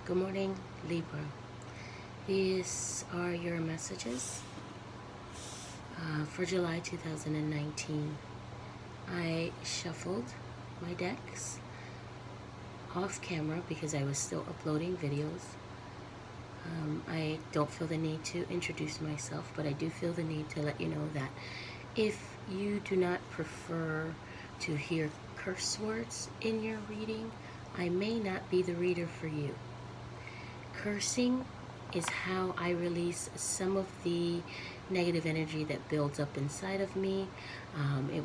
Good morning, Libra. These are your messages for July 2019. I shuffled my decks off camera because I was still uploading videos. I don't feel the need to introduce myself, but I do feel the need to let you know that if you do not prefer to hear curse words in your reading, I may not be the reader for you. Cursing is how I release some of the negative energy that builds up inside of me.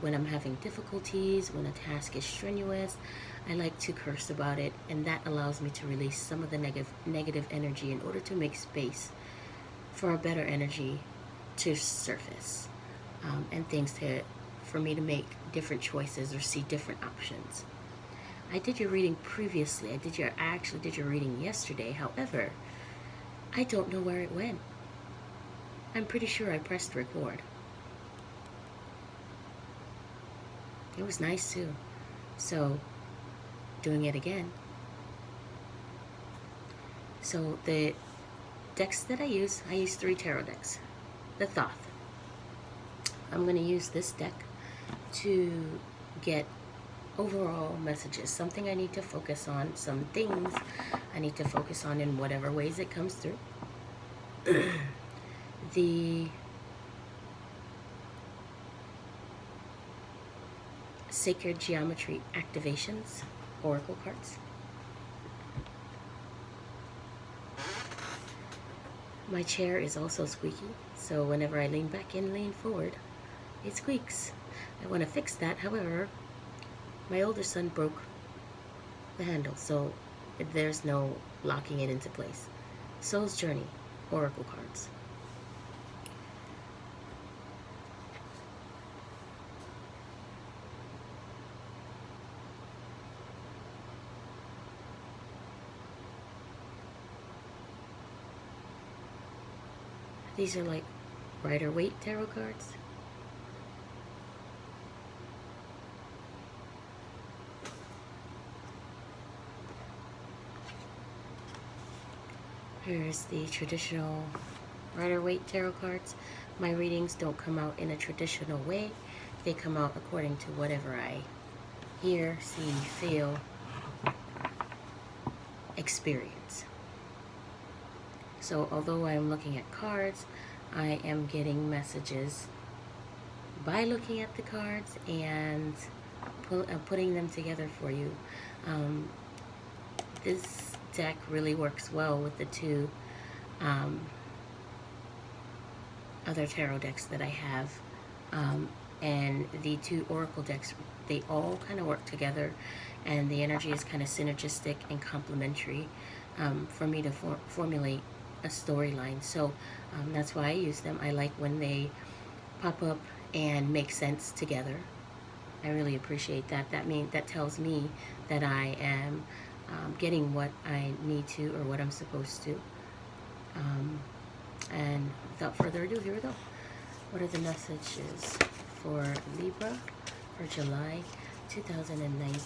When I'm having difficulties, when a task is strenuous, I like to curse about it, and that allows me to release some of the negative energy in order to make space for a better energy to surface, and for me to make different choices or see different options. I did your reading previously. I actually did your reading yesterday. However, I don't know where it went. I'm pretty sure I pressed record. It was nice too. So, doing it again. So the decks that I use 3 tarot decks. The Thoth. I'm going to use this deck to get overall messages, something I need to focus on, some things I need to focus on in whatever ways it comes through. The Sacred Geometry Activations Oracle cards. My chair is also squeaky, so whenever I lean back and lean forward, it squeaks. I want to fix that. However, my older son broke the handle, so there's no locking it into place. Soul's Journey, Oracle cards. These are like Rider-Waite tarot cards. Here's the traditional Rider-Waite tarot cards. My readings don't come out in a traditional way. They come out according to whatever I hear, see, feel, experience. So although I'm looking at cards, I am getting messages by looking at the cards and putting them together for you. This deck really works well with the 2 other tarot decks that I have, and the 2 oracle decks. They all kind of work together, and the energy is kind of synergistic and complementary for me to formulate a storyline. So that's why I use them. I like when they pop up and make sense together. I really appreciate that. That tells me that I am getting what I need to, or what I'm supposed to. And without further ado, here we go. What are the messages for Libra for July 2019?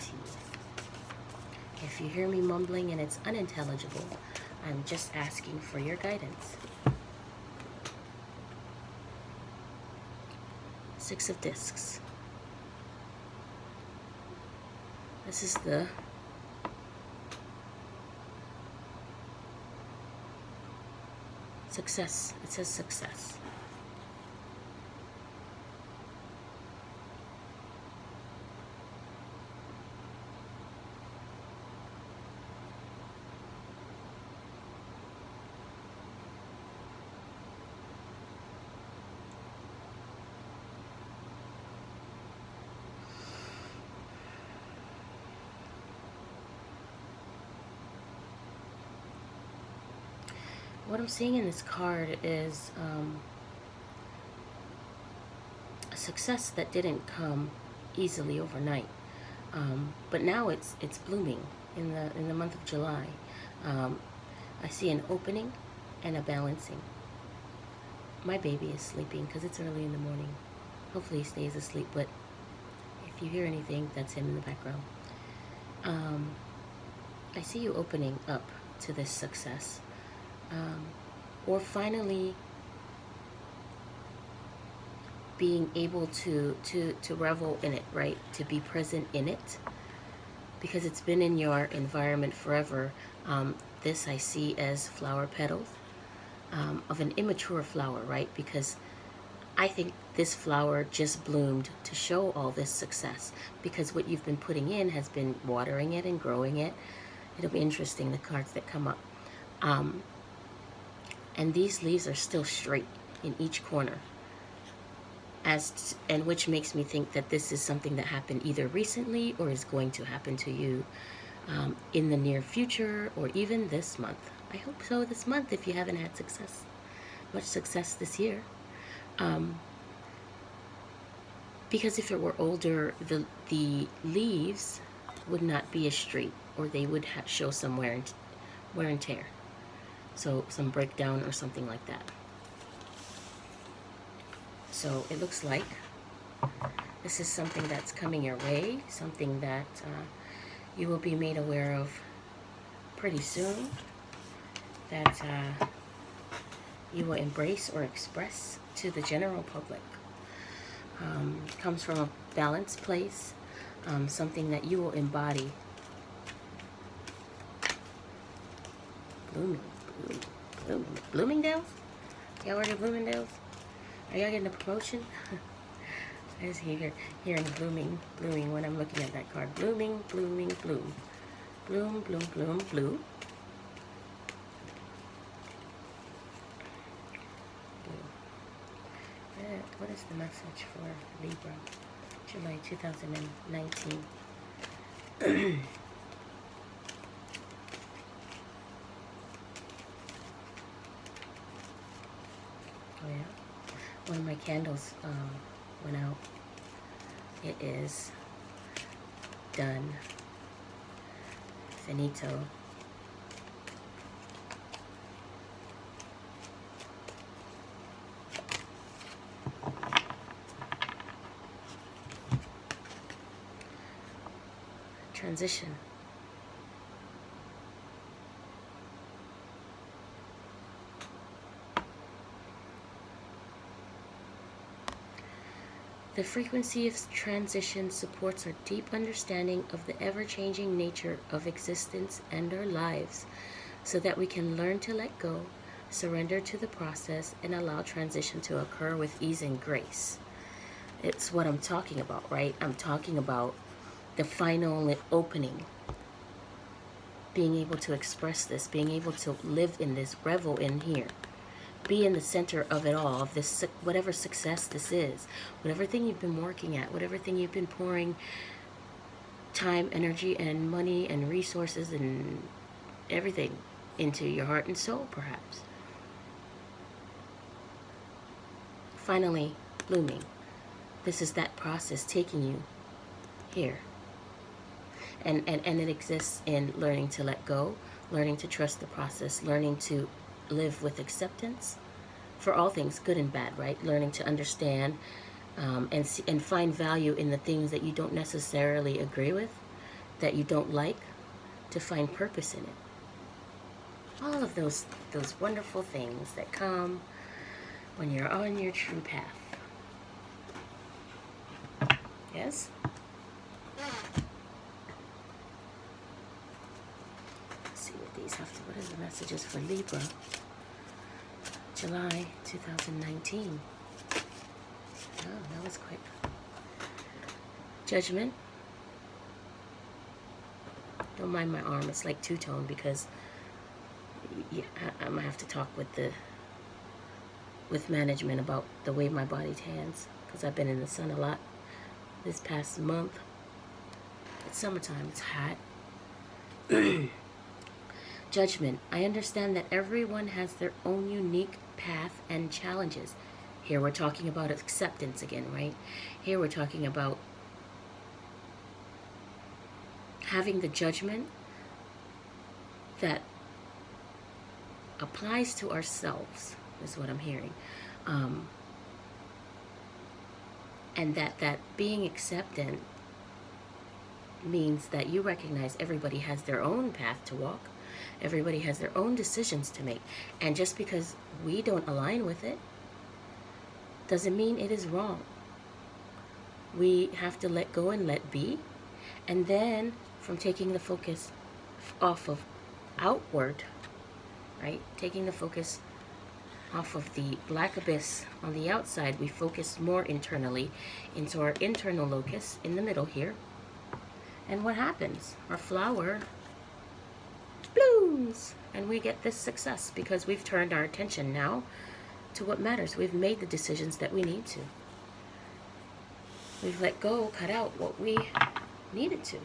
If you hear me mumbling and it's unintelligible, I'm just asking for your guidance. 6 of Discs. This is the success. It says success. What I'm seeing in this card is a success that didn't come easily overnight, but now it's blooming in the month of July. I see an opening and a balancing. My baby is sleeping because it's early in the morning. Hopefully he stays asleep, but if you hear anything, that's him in the background. I see you opening up to this success, or finally being able to revel in it, right? To be present in it, because it's been in your environment forever. This I see as flower petals of an immature flower, right? Because I think this flower just bloomed to show all this success, because what you've been putting in has been watering it and growing it. It'll be interesting, the cards that come up. And these leaves are still straight in each corner, and which makes me think that this is something that happened either recently or is going to happen to you in the near future, or even this month. I hope so this month, if you haven't had much success this year. Because if it were older, the leaves would not be as straight, or they would show some wear and tear. So some breakdown or something like that. So it looks like this is something that's coming your way, something that you will be made aware of pretty soon, that you will embrace or express to the general public. Comes from a balanced place, something that you will embody. Bloomingdale's? Y'all order Bloomingdale's? Are y'all getting a promotion? I just hearing blooming when I'm looking at that card. Blooming, blooming, bloom. Bloom, bloom, bloom, blue. What is the message for Libra, July 2019? Oh yeah, one of my candles went out. It is done. Finito. Transition. The frequency of transition supports our deep understanding of the ever-changing nature of existence and our lives, so that we can learn to let go, surrender to the process, and allow transition to occur with ease and grace. It's what I'm talking about, right? I'm talking about the final opening, being able to express this, being able to live in this, revel in here, be in the center of it all, of this, whatever success this is, whatever thing you've been working at, whatever thing you've been pouring time, energy, and money, and resources, and everything into your heart and soul, perhaps. Finally, blooming. This is that process taking you here. And it exists in learning to let go, learning to trust the process, learning to live with acceptance for all things, good and bad, right? Learning to understand and find value in the things that you don't necessarily agree with, that you don't like, to find purpose in it. All of those wonderful things that come when you're on your true path. Yes? What are the messages for Libra, July 2019? Oh, that was quick. Judgment. Don't mind my arm. It's like two-tone because I'm gonna have to talk with management about the way my body tans, because I've been in the sun a lot this past month. It's summertime. It's hot. Judgment. I understand that everyone has their own unique path and challenges. Here we're talking about acceptance again, right? Here we're talking about having the judgment that applies to ourselves, is what I'm hearing. And that being acceptant means that you recognize everybody has their own path to walk. Everybody has their own decisions to make. And just because we don't align with it doesn't mean it is wrong. We have to let go and let be. And then from taking the focus off of outward, right? Taking the focus off of the black abyss on the outside, we focus more internally into our internal locus in the middle here. And what happens? Our flower blooms and we get this success because we've turned our attention now to what matters. We've made the decisions that we need to. We've let go, cut out what we needed to.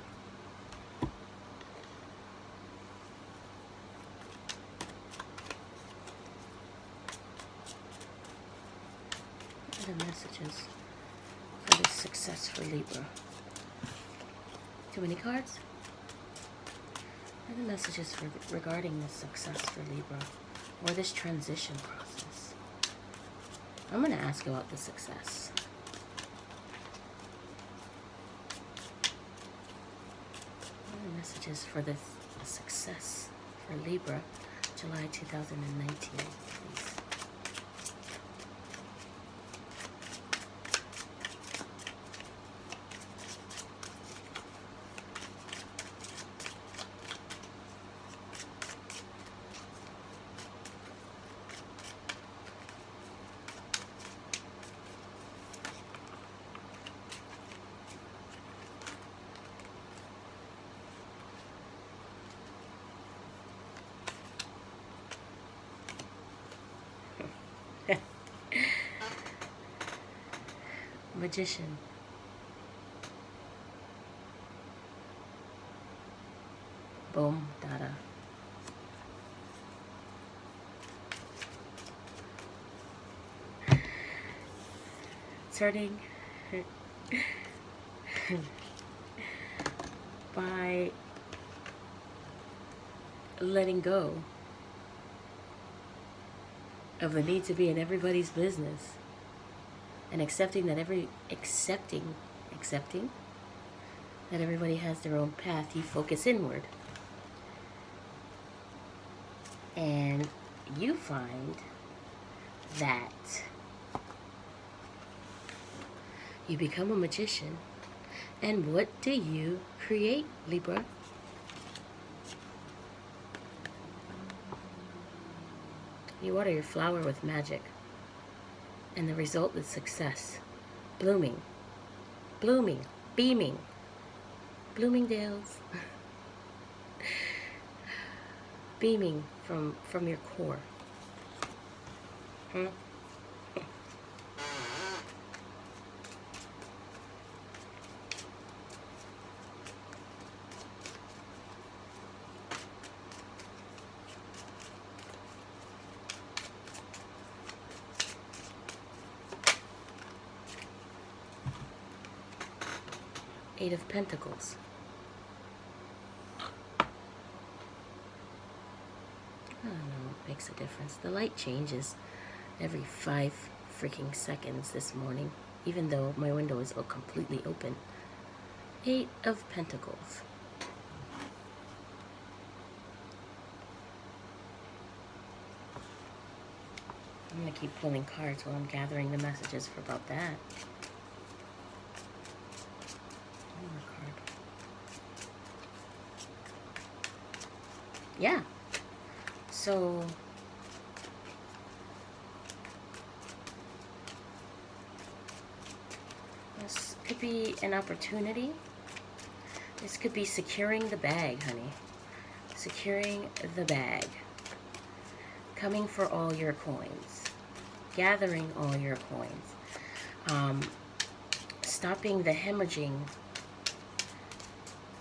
What are the messages for this success for Libra? Too many cards? What are the messages regarding this success for Libra or this transition process? I'm going to ask about the success. What are the messages for this success for Libra, July 2019, please? Magician. Boom, dada. Turning by letting go of the need to be in everybody's business. And accepting that accepting that everybody has their own path, you focus inward. And you find that you become a magician. And what do you create, Libra? You water your flower with magic. And the result is success. Blooming. Blooming. Beaming. Bloomingdale's. Beaming from your core. Hmm? 8 of Pentacles. I don't know what makes a difference. The light changes every 5 freaking seconds this morning, even though my window is completely open. 8 of Pentacles. I'm going to keep pulling cards while I'm gathering the messages for about that. One more card. Yeah. So this could be an opportunity. This could be securing the bag, honey. Securing the bag. Coming for all your coins. Gathering all your coins. Stopping the hemorrhaging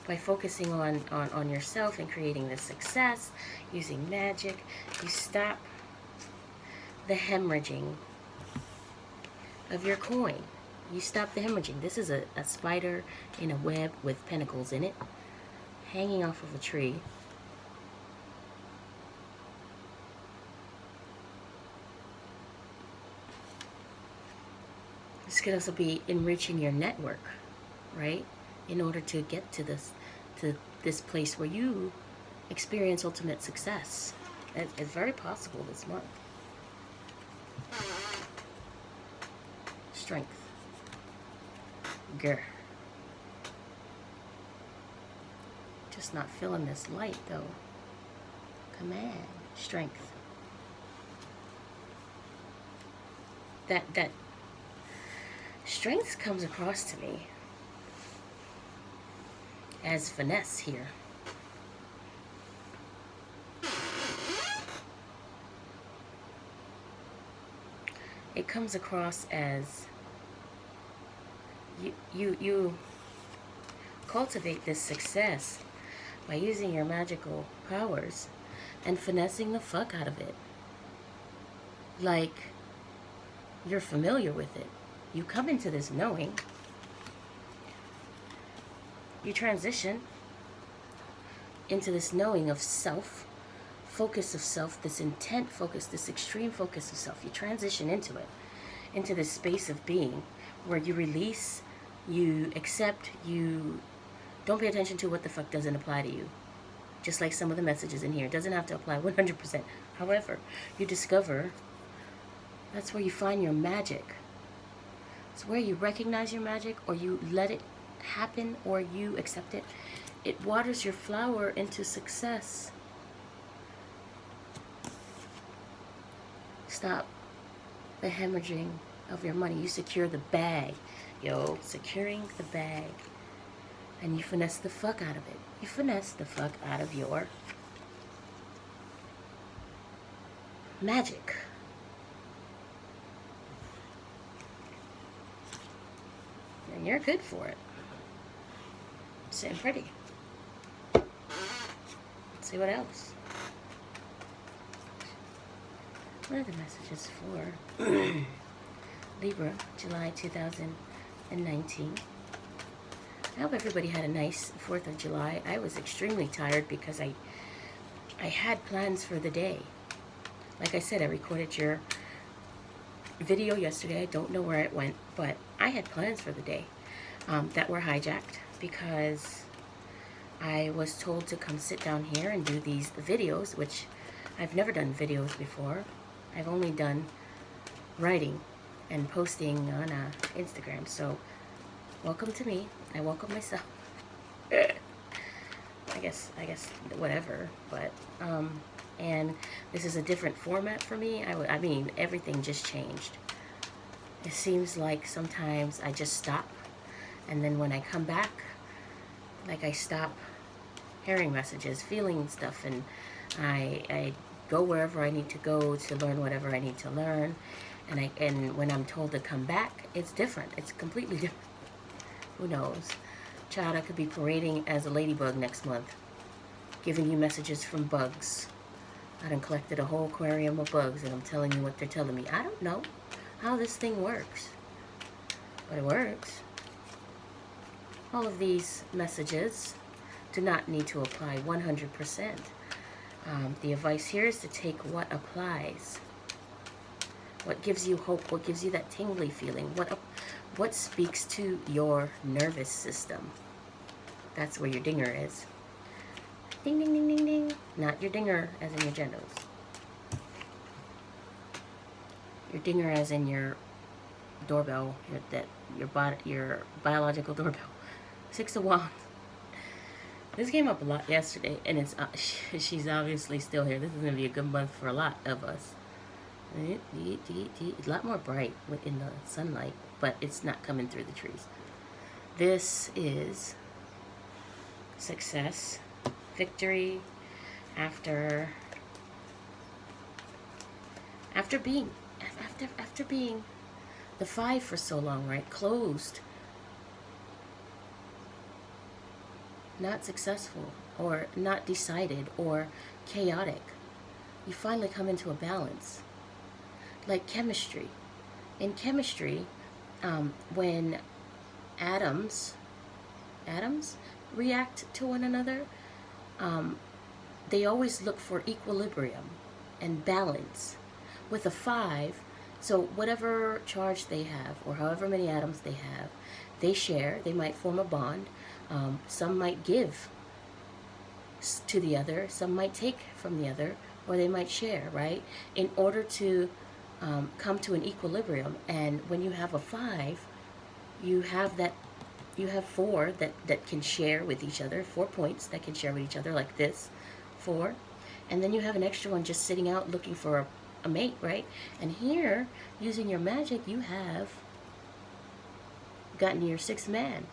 by focusing on yourself and creating the success, using magic. You stop the hemorrhaging of your coin. You stop the hemorrhaging. This is a spider in a web with pentacles in it, hanging off of a tree. This could also be enriching your network, right? in order to get to this place where you experience ultimate success. It's very possible this month. Strength. Grr. Just not feeling this light though. Come on. Strength. That strength comes across to me as finesse here. It comes across as you cultivate this success by using your magical powers and finessing the fuck out of it. Like you're familiar with it. You come into this knowing. You transition into this knowing of self, focus of self, this intent focus, this extreme focus of self. You transition into it, into this space of being where you release, you accept, you don't pay attention to what the fuck doesn't apply to you. Just like some of the messages in here. It doesn't have to apply 100%. However, you discover that's where you find your magic. It's where you recognize your magic, or you let it happen, or you accept it. It waters your flower into success. Stop the hemorrhaging of your money. You secure the bag. Yo, securing the bag. And you finesse the fuck out of it. You finesse the fuck out of your magic. And you're good for it. Sitting pretty. Let's see what else. What are the messages for Libra, July 2019? I hope everybody had a nice 4th of July. I was extremely tired because I had plans for the day. Like I said, I recorded your video yesterday. I don't know where it went, but I had plans for the day that were hijacked because I was told to come sit down here and do these videos, which I've never done videos before. I've only done writing and posting on Instagram. So welcome to me. I welcome myself. I guess whatever. But and this is a different format for me. I mean, everything just changed. It seems like sometimes I just stop, and then when I come back, like I stop hearing messages, feeling stuff, and I go wherever I need to go to learn whatever I need to learn. And when I'm told to come back, it's different. It's completely different. Who knows? Child, I could be parading as a ladybug next month, giving you messages from bugs. I done collected a whole aquarium of bugs, and I'm telling you what they're telling me. I don't know how this thing works, but it works. All of these messages do not need to apply 100%. The advice here is to take what applies. What gives you hope? What gives you that tingly feeling? What speaks to your nervous system? That's where your dinger is. Ding, ding, ding, ding, ding. Not your dinger as in your genitals. Your dinger as in your doorbell, your biological doorbell. 6 of Wands. This came up a lot yesterday, and it's she's obviously still here. This is going to be a good month for a lot of us. A lot more bright in the sunlight, but it's not coming through the trees. This is success, victory, after being the 5 for so long, right? Closed, not successful, or not decided, or chaotic. You finally come into a balance. Like chemistry. In chemistry, when atoms react to one another, they always look for equilibrium and balance. With a 5, so whatever charge they have, or however many atoms they have, they share, they might form a bond, Some might give to the other, some might take from the other, or they might share, right? In order to come to an equilibrium. And when you have a 5, you have that, you have 4 that can share with each other, 4 points that can share with each other, like this, 4. And then you have an extra one just sitting out looking for a mate, right? And here, using your magic, you have gotten your 6th man.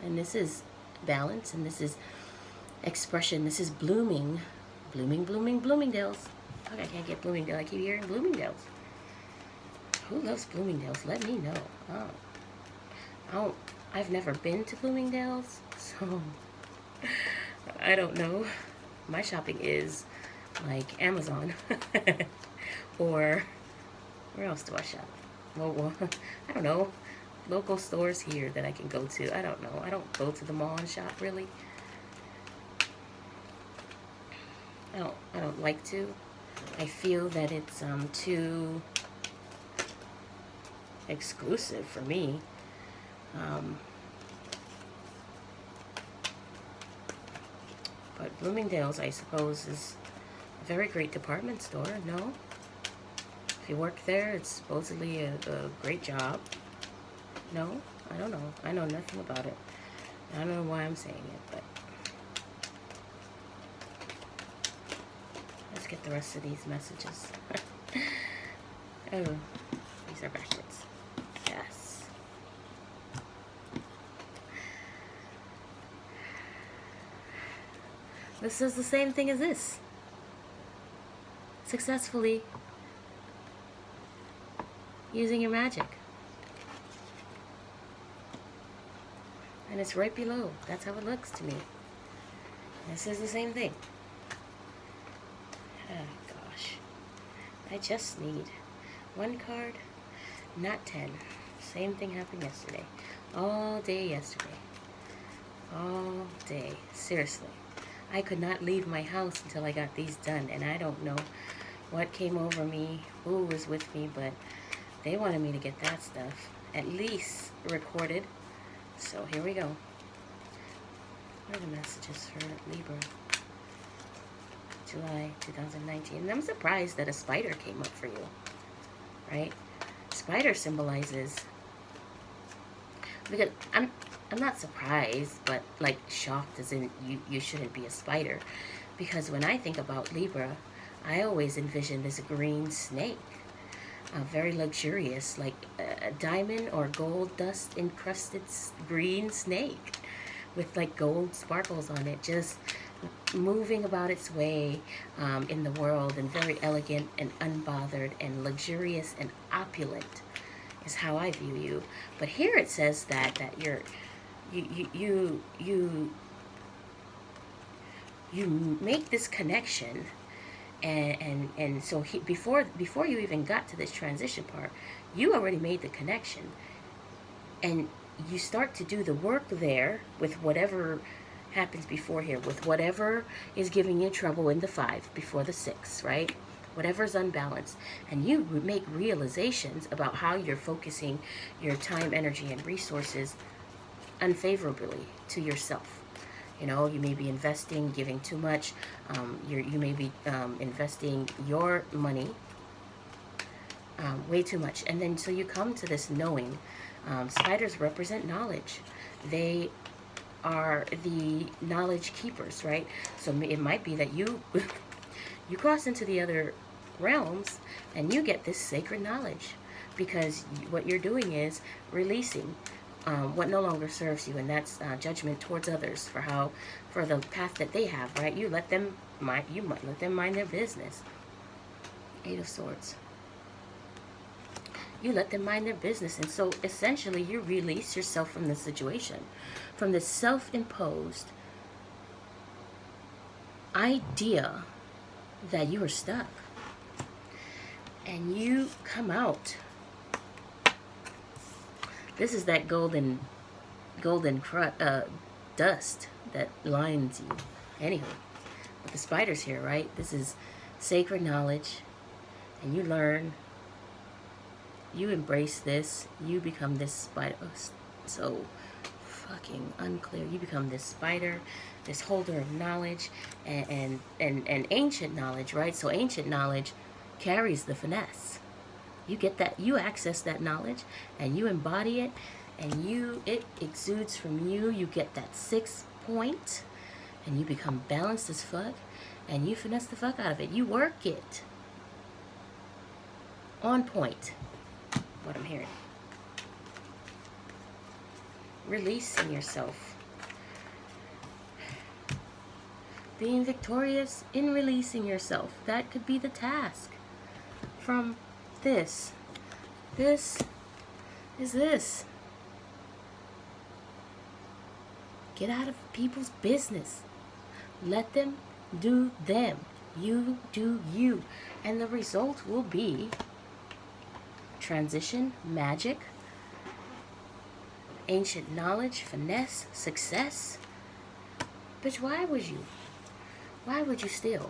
And this is balance, and this is expression. This is blooming. Bloomingdale's. Fuck, I can't get Bloomingdale. I keep hearing Bloomingdale's. Who loves Bloomingdale's? Let me know. Oh, I've never been to Bloomingdale's, so I don't know. My shopping is like Amazon. Or where else do I shop? Well, I don't know. Local stores here that I can go to. I don't know. I don't go to the mall and shop, really. I don't like to. I feel that it's too exclusive for me. But Bloomingdale's, I suppose, is a very great department store, no? If you work there, it's supposedly a great job. No? I don't know. I know nothing about it. I don't know why I'm saying it, but let's get the rest of these messages. Oh, these are backwards. Yes. This is the same thing as this. Successfully using your magic. And it's right below. That's how it looks to me. This is the same thing. Oh, gosh. I just need 1 card, not 10. Same thing happened yesterday. All day yesterday. All day. Seriously. I could not leave my house until I got these done. And I don't know what came over me, who was with me, but they wanted me to get that stuff at least recorded. So here we go. What are the messages for Libra? July 2019. And I'm surprised that a spider came up for you, right? Spider symbolizes, because I'm not surprised, but like shocked as in you shouldn't be a spider. Because when I think about Libra, I always envision this green snake. Very luxurious, like a diamond or gold dust encrusted green snake with like gold sparkles on it, just moving about its way in the world, and very elegant and unbothered and luxurious and opulent is how I view you. But here it says that you make this connection. And so before you even got to this transition part, you already made the connection, and you start to do the work there with whatever happens before here, with whatever is giving you trouble in the 5 before the 6, right? Whatever's unbalanced, and you make realizations about how you're focusing your time, energy, and resources unfavorably to yourself. You know, you may be investing, giving too much. You may be investing your money way too much. And then so you come to this knowing. Spiders represent knowledge. They are the knowledge keepers, right? So it might be that you you cross into the other realms and you get this sacred knowledge, because what you're doing is releasing what no longer serves you, and that's judgment towards others for the path that they have, right? You might let them mind their business. 8 of Swords. You let them mind their business, and so essentially you release yourself from the situation, from the self-imposed idea that you are stuck, and you come out. This is that golden dust that lines you. Anywho, with the spiders here, right? This is sacred knowledge, and you learn. You embrace this. You become this spider. So fucking unclear. You become this spider, this holder of knowledge, and ancient knowledge, right? So ancient knowledge carries the finesse. You get that, you access that knowledge, and you embody it, and it exudes from you. You get that 6 point, and you become balanced as fuck, and you finesse the fuck out of it. You work it. On point. What I'm hearing. Releasing yourself. Being victorious in releasing yourself. That could be the task. From this. This is this. Get out of people's business. Let them do them. You do you. And the result will be transition, magic, ancient knowledge, finesse, success. Bitch, why would you steal?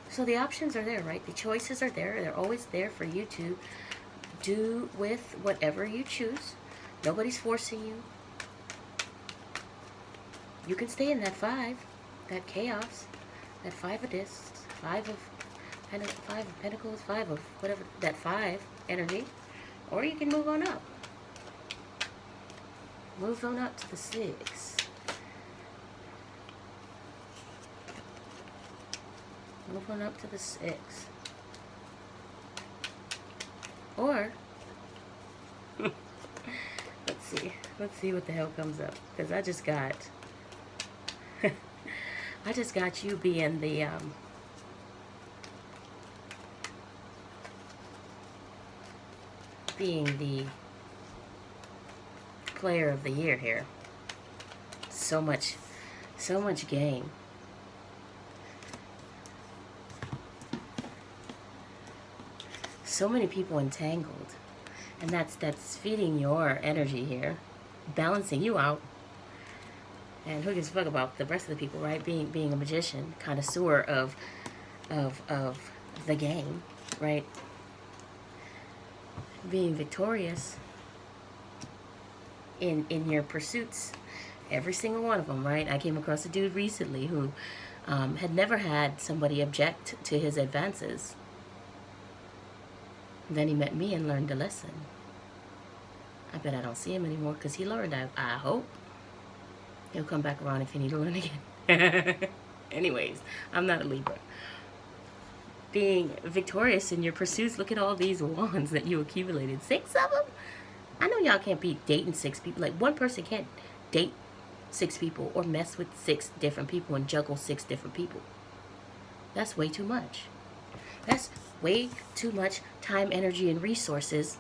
So the options are there, right? The choices are there. They're always there for you to do with whatever you choose. Nobody's forcing you. You can stay in that 5, that chaos, that 5 of discs, 5 of pentacles, 5 of whatever, that 5 energy, or you can move on up. Move on up to the 6. Move on up to the 6. Or, let's see what the hell comes up, because I just got you being the player of the year here. So much game. So many people entangled. And that's feeding your energy here. Balancing you out. And who gives a fuck about the rest of the people, right? Being a magician, connoisseur of the game, right? Being victorious in your pursuits, every single one of them, right? I came across a dude recently who had never had somebody object to his advances. Then he met me and learned a lesson. I bet I don't see him anymore because he learned. I hope. He'll come back around if you need to learn again. Anyways, I'm not a Libra. Being victorious in your pursuits, look at all these wands that you accumulated. 6 of them? I know y'all can't be dating 6 people. Like, one person can't date 6 people or mess with 6 different people and juggle 6 different people. That's way too much. That's way too much time, energy, and resources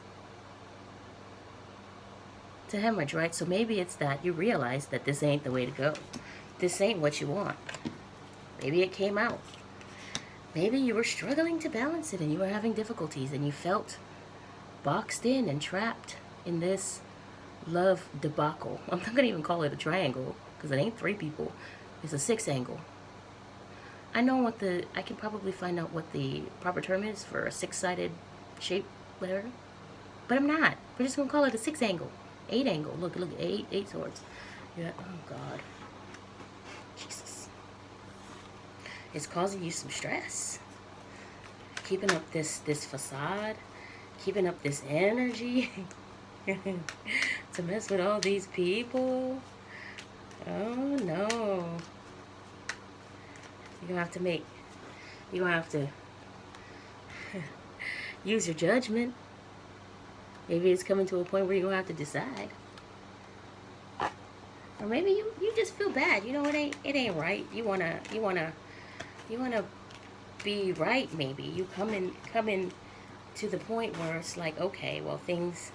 to hemorrhage, right? So maybe it's that you realize that this ain't the way to go. This ain't what you want. Maybe it came out. Maybe you were struggling to balance it and you were having difficulties and you felt boxed in and trapped in this love debacle. I'm not going to even call it a triangle because it ain't 3 people. It's a 6 angle. I know I can probably find out what the proper term is for a 6-sided shape, whatever. But I'm not. We're just going to call it a 6 angle. 8 angle. Look, 8 swords. Yeah. Oh, God. Jesus. It's causing you some stress. Keeping up this facade. Keeping up this energy. To mess with all these people. Oh, no. You're going to have to use your judgment. Maybe it's coming to a point where you're going to have to decide. Or maybe you just feel bad. You know, it ain't right. You wanna be right, maybe. You come in to the point where it's like, okay, well, things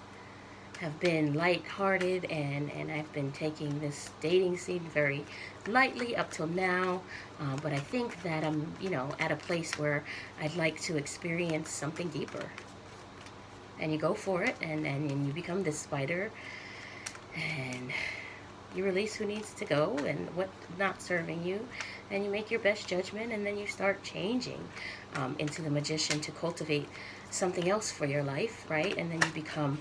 have been lighthearted and I've been taking this dating scene very lightly up till now, but I think that I'm, at a place where I'd like to experience something deeper. And you go for it, and you become this spider, and you release who needs to go and what's not serving you, and you make your best judgment, and then you start changing into the magician to cultivate something else for your life, right? And then you become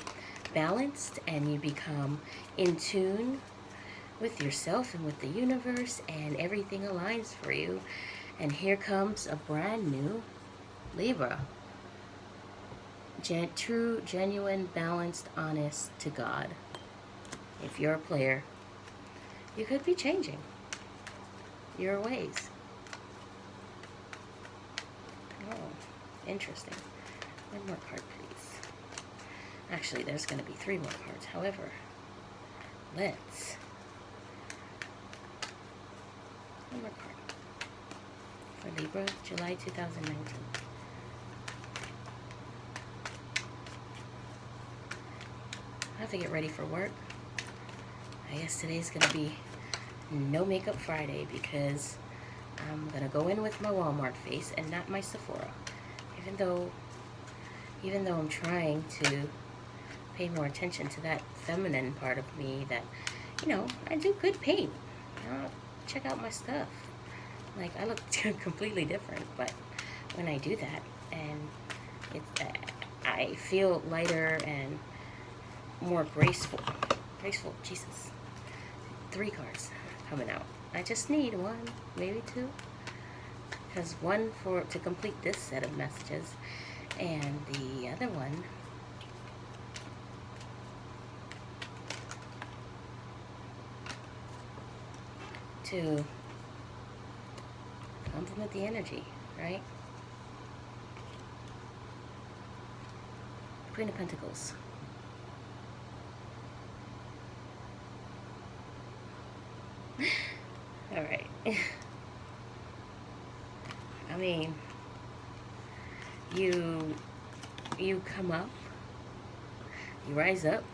balanced, and you become in tune with yourself and with the universe, and everything aligns for you. And here comes a brand new Libra. True, genuine, balanced, honest to God. If you're a player, you could be changing your ways. Oh, interesting. One more card, please. Actually, there's going to be 3 more cards. However, let's... One more card. For Libra, July 2019. I have to get ready for work. I guess today's going to be no makeup Friday because I'm going to go in with my Walmart face and not my Sephora. Even though I'm trying to pay more attention to that feminine part of me that, you know, I do good paint. You know, check out my stuff. Like, I look completely different, but when I do that, and I feel lighter and more graceful, Jesus. 3 cards coming out. I just need 1, maybe 2, because 1 to complete this set of messages, and the other one to complement the energy, right? Queen of Pentacles. All right. I mean, you come up, you rise up,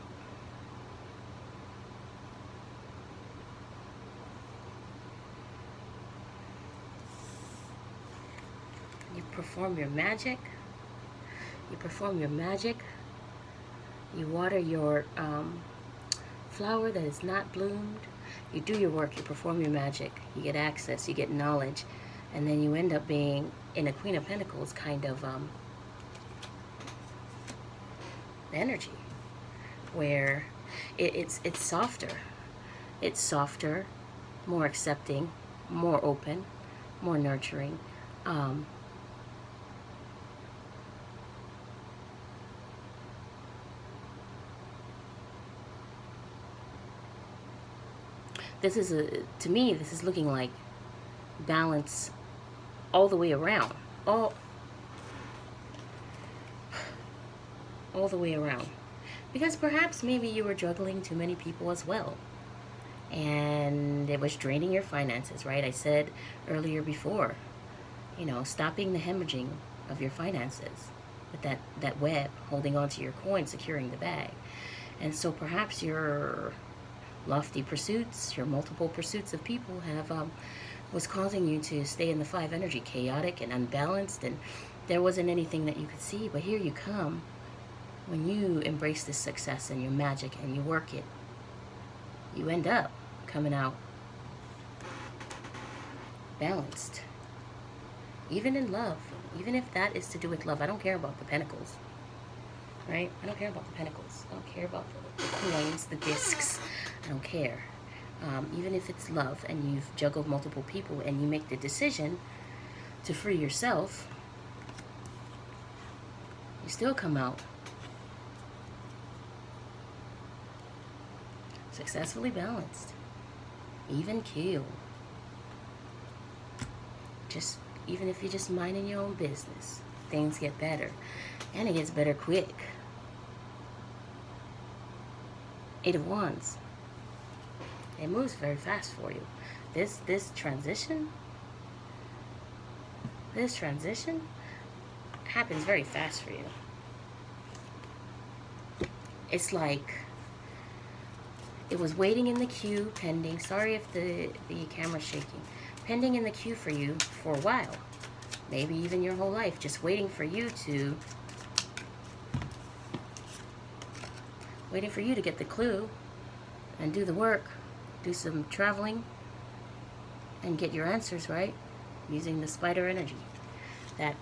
you perform your magic, you water your flower that is not bloomed. You do your work, you perform your magic, you get access, you get knowledge, and then you end up being in a Queen of Pentacles kind of energy, where it's softer. It's softer, more accepting, more open, more nurturing. This is to me, this is looking like balance all the way around. All the way around. Because perhaps maybe you were juggling too many people as well. And it was draining your finances, right? I said earlier before, you know, stopping the hemorrhaging of your finances with that web, holding onto your coin, securing the bag. And so perhaps your lofty pursuits, your multiple pursuits of people have was causing you to stay in the 5 energy, chaotic and unbalanced, and there wasn't anything that you could see. But here you come, when you embrace this success and your magic and you work it, you end up coming out balanced. Even in love, even if that is to do with love. I don't care about the pentacles, right? I don't care about the pentacles. I don't care about the coins, the discs. I don't care. Even if it's love and you've juggled multiple people and you make the decision to free yourself, you still come out successfully balanced, even keel. Just even if you're just minding your own business, things get better, and it gets better quick. 8 of Wands. It moves very fast for you. This transition happens very fast for you. It's like it was waiting in the queue, pending. Sorry if the camera's shaking. Pending in the queue for you for a while. Maybe even your whole life, just waiting for you to get the clue and do the work, do some traveling and get your answers right using the spider energy. That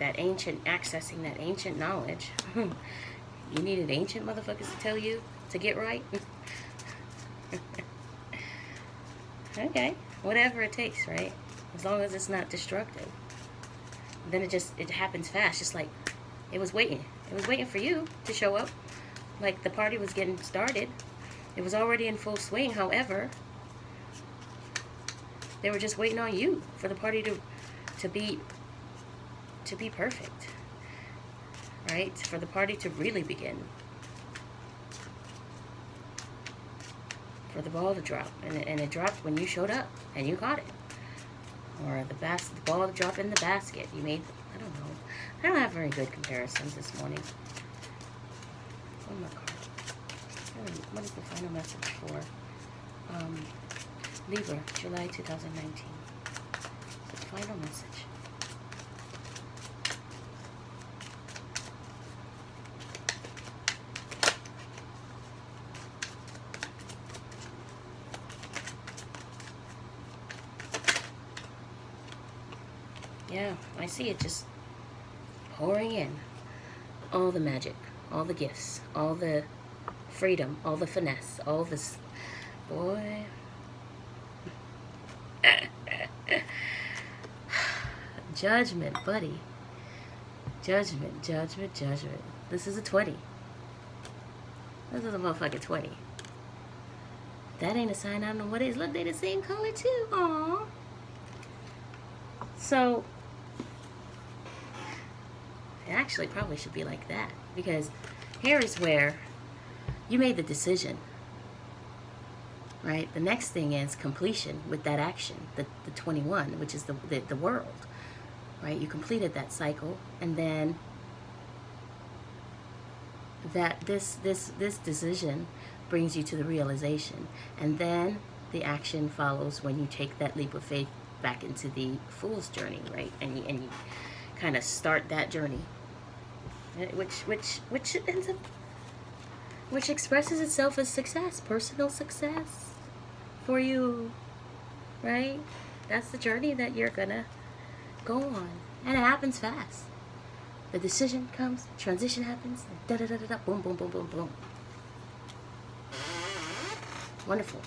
ancient, accessing that ancient knowledge. You needed ancient motherfuckers to tell you to get right. Okay, whatever it takes, right? As long as it's not destructive. Then it happens fast, just like it was waiting. It was waiting for you to show up. Like the party was getting started. It was already in full swing. However, they were just waiting on you for the party to be perfect, right? For the party to really begin. For the ball to drop, and it dropped when you showed up and you caught it, or the ball dropped in the basket. You made, I don't know. I don't have very good comparisons this morning. Oh my God. What is the final message for Libra, July 2019? The final message. Yeah, I see it just pouring in. All the magic, all the gifts, all the freedom, all the finesse, all this. Boy. Judgment, buddy. Judgment, judgment, judgment. This is a 20. This is a motherfucking 20. That ain't a sign, I don't know what it is. Look, they the same color too. Aww. So, it actually probably should be like that, because here is where you made the decision, right? The next thing is completion with that action, the 21, which is the world, right? You completed that cycle, and then that this decision brings you to the realization, and then the action follows when you take that leap of faith back into the fool's journey, right? And you kind of start that journey, which ends up, which expresses itself as success, personal success for you, right? That's the journey that you're gonna go on, and it happens fast. The decision comes, transition happens, da da da da da, boom, boom, boom, boom, boom. Wonderful.